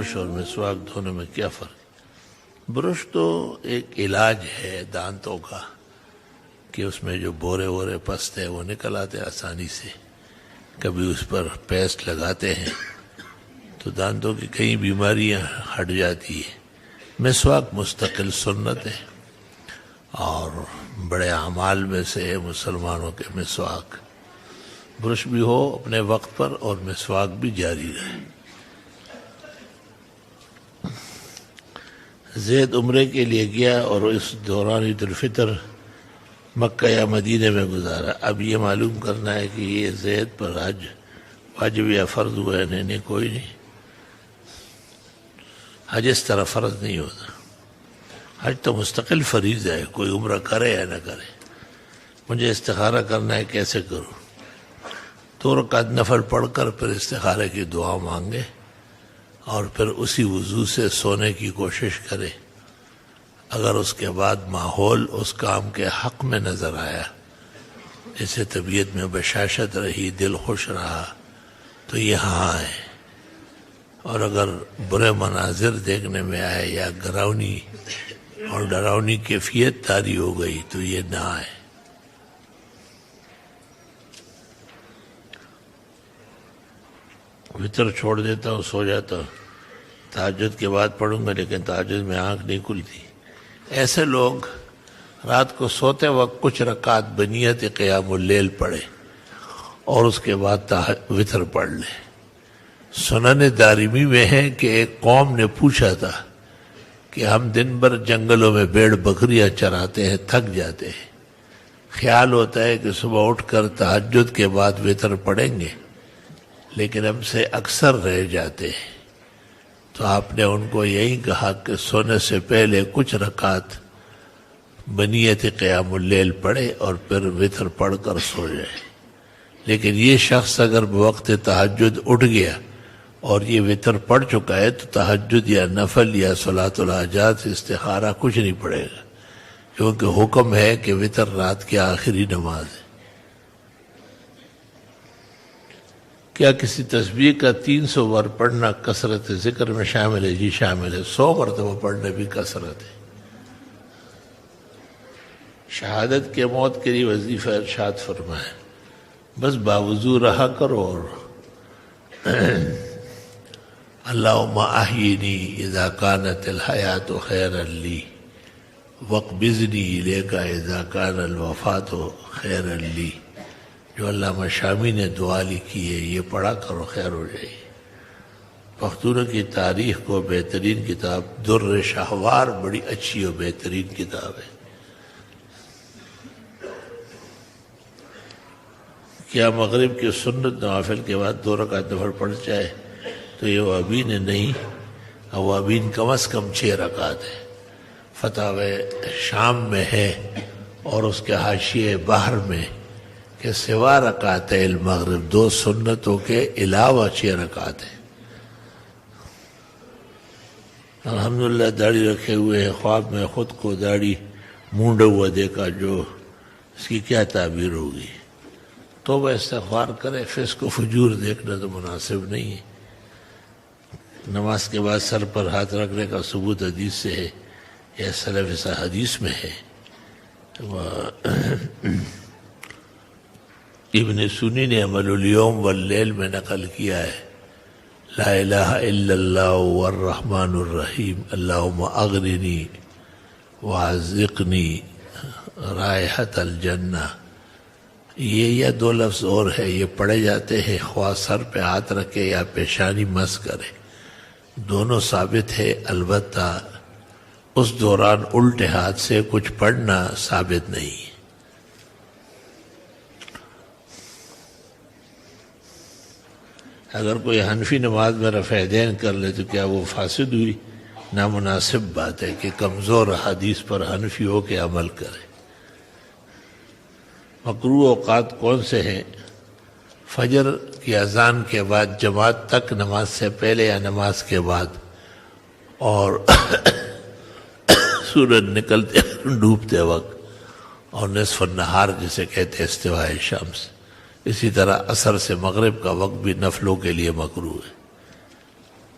Brush اور مسواک دونوں میں کیا فرق؟ برش تو ایک علاج ہے دانتوں کا کہ اس میں جو بورے وورے پست ہے وہ نکل آتے آسانی سے. کبھی اس پر پیسٹ لگاتے ہیں تو دانتوں کی کئی بیماریاں ہٹ جاتی ہیں. مسواک مستقل سنت ہے اور بڑے اعمال میں سے ہے مسلمانوں کے مسواک. برش بھی ہو اپنے وقت پر اور مسواک بھی جاری رہے. زید عمرے کے لیے گیا اور اس دوران عید الفطر مکہ یا مدینے میں گزارا. اب یہ معلوم کرنا ہے کہ یہ زید پر حج واجب یا فرض ہوا ہے. نہیں کوئی نہیں. حج اس طرح فرض نہیں ہوتا. حج تو مستقل فریضہ ہے. کوئی عمرہ کرے یا نہ کرے. مجھے استخارہ کرنا ہے کیسے کروں؟ 2 رکعت نفل پڑھ کر پھر استخارے کی دعا مانگے اور پھر اسی وضو سے سونے کی کوشش کرے. اگر اس کے بعد ماحول اس کام کے حق میں نظر آیا، جیسے طبیعت میں بشاشت رہی، دل خوش رہا، تو یہاں آئے. اور اگر برے مناظر دیکھنے میں آئے یا گراؤنی اور ڈراؤنی کیفیت طاری ہو گئی تو یہ نہ آئے. وطر چھوڑ دیتا ہوں، سو جاتا ہوں. تہجد کے بعد پڑھوں گا لیکن تہجد میں آنکھ نہیں کھلتی. ایسے لوگ رات کو سوتے وقت کچھ رکعت بنیت قیام اللیل پڑھے اور اس کے بعد وطر پڑھ لے. سنن دارمی میں ہے کہ ایک قوم نے پوچھا تھا کہ ہم دن بھر جنگلوں میں بھیڑ بکریاں چراتے ہیں، تھک جاتے ہیں، خیال ہوتا ہے کہ صبح اٹھ کر تہجد کے بعد وطر پڑھیں گے لیکن ہم سے اکثر رہ جاتے ہیں. تو آپ نے ان کو یہی کہا کہ سونے سے پہلے کچھ رکعت بنیت قیام اللیل پڑھے اور پھر وطر پڑھ کر سو جائے. لیکن یہ شخص اگر بوقت تہجد اٹھ گیا اور یہ وطر پڑھ چکا ہے تو تہجد یا نفل یا صلاۃ الحاجات استخارہ کچھ نہیں پڑھے گا، کیونکہ حکم ہے کہ وطر رات کی آخری نماز ہے. کیا کسی تسبیح کا 300 بار پڑھنا کثرت ذکر میں شامل ہے؟ جی شامل ہے. 100 مرتبہ پڑھنا بھی کثرت ہے. شہادت کے موت کے لیے وظیفہ ارشاد فرمائے. بس باوضو رہا کرو اور اللہم احیینی اذا کانت الحیات خیرا لی واقبضنی الیک اذا کان الوفات خیرا لی. جو علامہ شامی نے دعا لکھی ہے یہ پڑھا کرو، خیر ہو جائے. پختونوں کی تاریخ کو بہترین کتاب در شاہوار بڑی اچھی اور بہترین کتاب ہے. کیا مغرب کی سنت نوافل کے بعد 2 رکعت نفل پڑھ جائے؟ تو یہ اوابین نہیں، اوابین کم از کم 6 رکعت ہے. فتاوی شام میں ہے اور اس کے حاشیے بحر میں کہ سوا رکعت المغرب 2 سنتوں کے علاوہ 6 رکعت ہیں. الحمدللہ داڑھی رکھے ہوئے ہیں. خواب میں خود کو داڑھی مونڈا ہوا دیکھا، جو اس کی کیا تعبیر ہوگی؟ توبہ استغفار کرے. فسق و فجور دیکھنا تو مناسب نہیں ہے. نماز کے بعد سر پر ہاتھ رکھنے کا ثبوت حدیث سے ہے یا سلف حدیث میں ہے. ابن سنی نے عمل الیوم واللیل میں نقل کیا ہے لا الہ الا اللہ والرحمن الرحیم اللہم اغننی وعزقنی رائحت الجنہ. یہ یا 2 لفظ اور ہے، یہ پڑھے جاتے ہیں خواہ سر پہ ہاتھ رکھے یا پیشانی مس کرے. دونوں ثابت ہے، البتہ اس دوران الٹے ہاتھ سے کچھ پڑھنا ثابت نہیں. اگر کوئی حنفی نماز میں رفع دین کر لے تو کیا وہ فاسد ہوئی؟ نامناسب بات ہے کہ کمزور حدیث پر حنفی ہو کے عمل کرے. مکروہ اوقات کون سے ہیں؟ فجر کی اذان کے بعد جماعت تک، نماز سے پہلے یا نماز کے بعد، اور سورج نکلتے ڈوبتے وقت، اور نصف النہار جسے کہتے ہیں استواء شمس. اسی طرح عصر سے مغرب کا وقت بھی نفلوں کے لیے مکروہ ہے.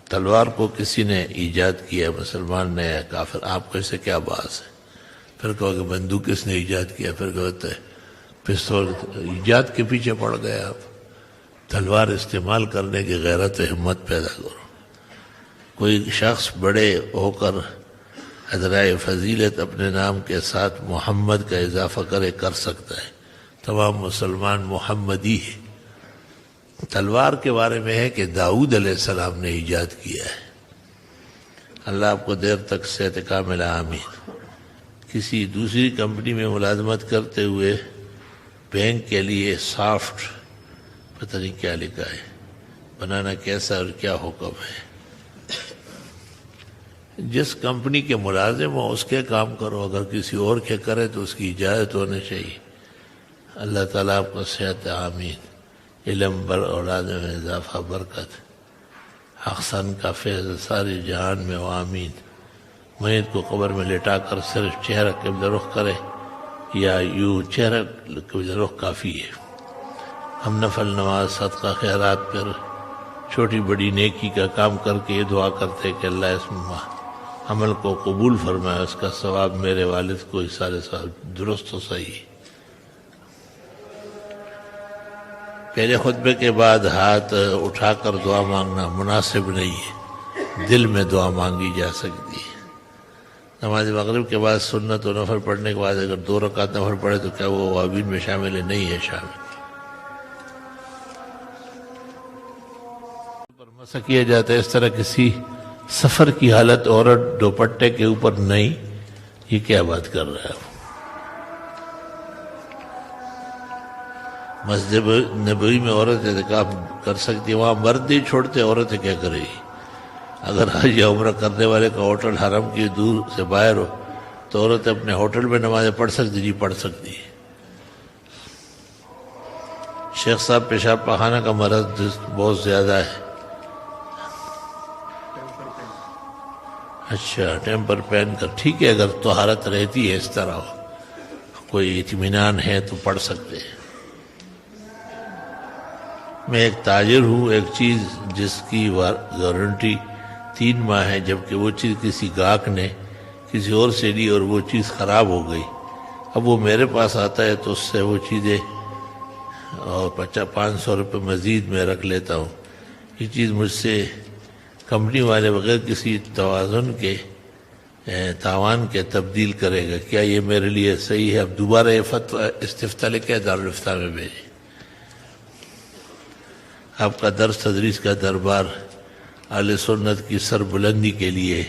تلوار کو کسی نے ایجاد کیا، مسلمان نے یا کافر، آپ کو اس سے کیا باس ہے؟ پھر کہو کہ بندوق کس نے ایجاد کیا، پھر کہتے ہیں پستول، ایجاد کے پیچھے پڑ گئے آپ۔ تلوار استعمال کرنے کی غیرت و ہمت پیدا کرو۔ کوئی شخص بڑے ہو کر ادرائے فضیلت اپنے نام کے ساتھ محمد کا اضافہ کر سکتا ہے، تمام مسلمان محمدی ہے۔ تلوار کے بارے میں ہے کہ داؤد علیہ السلام نے ایجاد کیا ہے۔ اللہ آپ کو دیر تک صحت کاملہ آمین۔ کسی دوسری کمپنی میں ملازمت کرتے ہوئے بینک کے لیے سافٹ پتہ نہیں کیا لکھا ہے، بنانا کیسا اور کیا حکم ہے؟ جس کمپنی کے ملازم ہو اس کے کام کرو، اگر کسی اور کے کرے تو اس کی اجازت ہونی چاہیے۔ اللہ تعالیٰ آپ کو صحت آمین، علم بر اولاد میں اضافہ برکت، احسن کا فیض ساری جہان میں و آمین۔ میت کو قبر میں لٹا کر صرف چہرہ قبلہ رخ کرے یا یوں چہرہ قبلہ رخ کافی ہے۔ ہم نفل نماز، صدقہ، خیرات، پھر چھوٹی بڑی نیکی کا کام کر کے یہ دعا کرتے کہ اللہ اس عمل کو قبول فرمائے، اس کا ثواب میرے والد کو سارے ثواب درست و صحیح۔ پہلے خطبے کے بعد ہاتھ اٹھا کر دعا مانگنا مناسب نہیں ہے، دل میں دعا مانگی جا سکتی ہے۔ نماز مغرب کے بعد سنت و نفل پڑھنے کے بعد اگر 2 رکعت نفل پڑھے تو کیا وہ اوابین میں شامل ہے؟ نہیں ہے شامل۔ پر مسح کیا جاتا ہے، اس طرح کسی سفر کی حالت عورت دوپٹے کے اوپر نہیں، یہ کیا بات کر رہا ہے؟ مسجد نبوی میں عورت اعتکاف کر سکتی ہے، وہاں مرد نہیں چھوڑتے، عورتیں کیا کرے گی؟ اگر حج یا عمرہ کرنے والے کا ہوٹل حرم کی دور سے باہر ہو تو عورت اپنے ہوٹل میں نمازیں پڑھ سکتی؟ جی پڑھ سکتی ہے۔ شیخ صاحب پیشاب پخانہ کا مرض بہت زیادہ ہے، اچھا ٹیمپر پہن کر ٹھیک ہے، اگر طہارت رہتی ہے، اس طرح کوئی اطمینان ہے تو پڑھ سکتے ہیں۔ میں ایک تاجر ہوں، ایک چیز جس کی گارنٹی 3 ماہ ہے، جبکہ وہ چیز کسی گاہک نے کسی اور سے لی اور وہ چیز خراب ہو گئی، اب وہ میرے پاس آتا ہے تو اس سے وہ چیزیں اور 500 روپے مزید میں رکھ لیتا ہوں۔ یہ چیز مجھ سے کمپنی والے بغیر کسی توازن کے تاوان کے تبدیل کرے گا، کیا یہ میرے لیے صحیح ہے؟ اب دوبارہ یہ فتویٰ استفتاء لکھے دارالفتاء میں بھیجیں۔ آپ کا درس تدریس کا دربار اہل سنت کی سربلندی کے لیے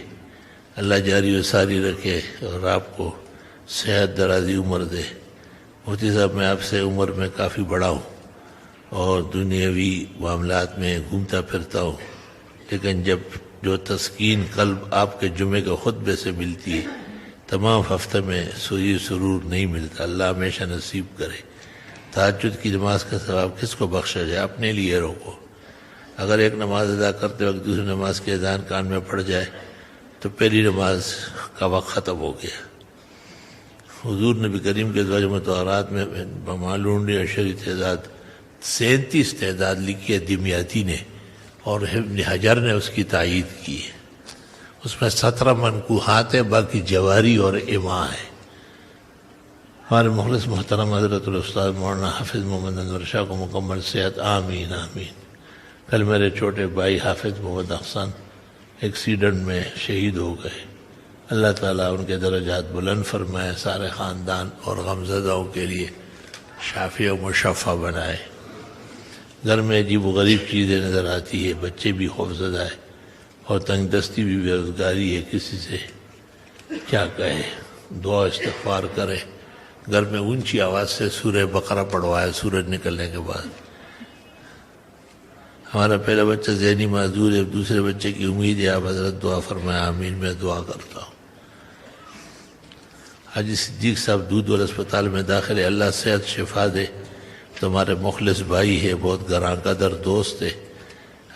اللہ جاری و ساری رکھے اور آپ کو صحت درازی عمر دے۔ مفتی صاحب میں آپ سے عمر میں کافی بڑا ہوں اور دنیاوی معاملات میں گھومتا پھرتا ہوں، لیکن جب جو تسکین قلب آپ کے جمعے کے خطبے سے ملتی ہے تمام ہفتے میں سوئی سرور نہیں ملتا۔ اللہ ہمیشہ نصیب کرے۔ تہجد کی نماز کا ثواب کس کو بخشا جائے؟ اپنے لیے روکو۔ اگر ایک نماز ادا کرتے وقت دوسری نماز کے اذان کان میں پڑ جائے تو پہلی نماز کا وقت ختم ہو گیا۔ حضور نبی کریم کے ازواج مطہرات میں معلوم اشری تعداد 37 تعداد لکھی ہے دمیاتی نے، اور ابن حجر نے اس کی تائید کی ہے۔ اس میں 17 منقوحات ہیں، باقی جواری اور اماء ہے۔ ہمارے مخلص محترم حضرت الاستاذ مولانا حافظ محمد انور شاہ کو مکمل صحت، آمین آمین۔ کل میرے چھوٹے بھائی حافظ محمد احسن ایکسیڈنٹ میں شہید ہو گئے، اللہ تعالیٰ ان کے درجات بلند فرمائے، سارے خاندان اور غمزدوں کے لیے شافی و مشفع بنائے۔ گھر میں عجیب و غریب چیزیں نظر آتی ہے، بچے بھی خوفزدہ ہے اور تنگ دستی بھی بے روزگاری ہے، کسی سے کیا کہے؟ دعا استغفار کرے۔ گھر میں اونچی آواز سے سورہ بقرہ پڑھوائے سورج نکلنے کے بعد۔ ہمارا پہلا بچہ ذہنی معذور ہے، دوسرے بچے کی امید ہے، آپ حضرت دعا فرمائے، آمین۔ میں دعا کرتا ہوں۔ حاجی صدیق صاحب دودھ والا اسپتال میں داخل ہے، اللہ صحت شفا دے۔ تمہارے مخلص بھائی ہے، بہت گراں قدر دوست ہے،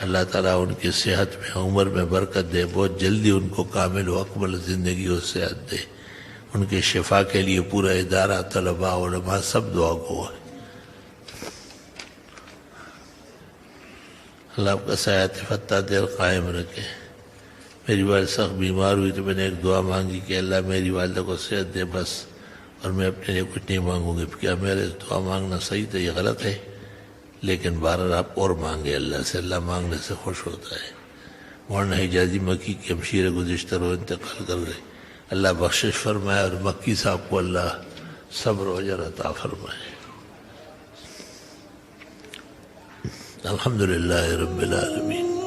اللہ تعالیٰ ان کی صحت میں عمر میں برکت دے، بہت جلدی ان کو کامل و اکمل زندگی اور صحت دے۔ ان کے شفا کے لیے پورا ادارہ، طلباء، علماء سب دعا گو ہے۔ اللہ آپ کا سایہ فتح دیر قائم رکھے. میری والد سخت بیمار ہوئی تو میں نے ایک دعا مانگی کہ اللہ میری والدہ کو صحت دے بس، اور میں اپنے لیے کچھ نہیں مانگوں گی. کیا میرے دعا مانگنا صحیح تھا؟ یہ غلط ہے، لیکن بہرحال آپ اور مانگے اللہ سے، اللہ مانگنے سے خوش ہوتا ہے. مولانا حجازی مکی کے ہمشیر گزشتہ روز انتقال کر گئے، اللہ بخشش فرمائے، اور مکی صاحب کو اللہ صبر و اجر عطا فرمائے. الحمدللہ رب العالمین.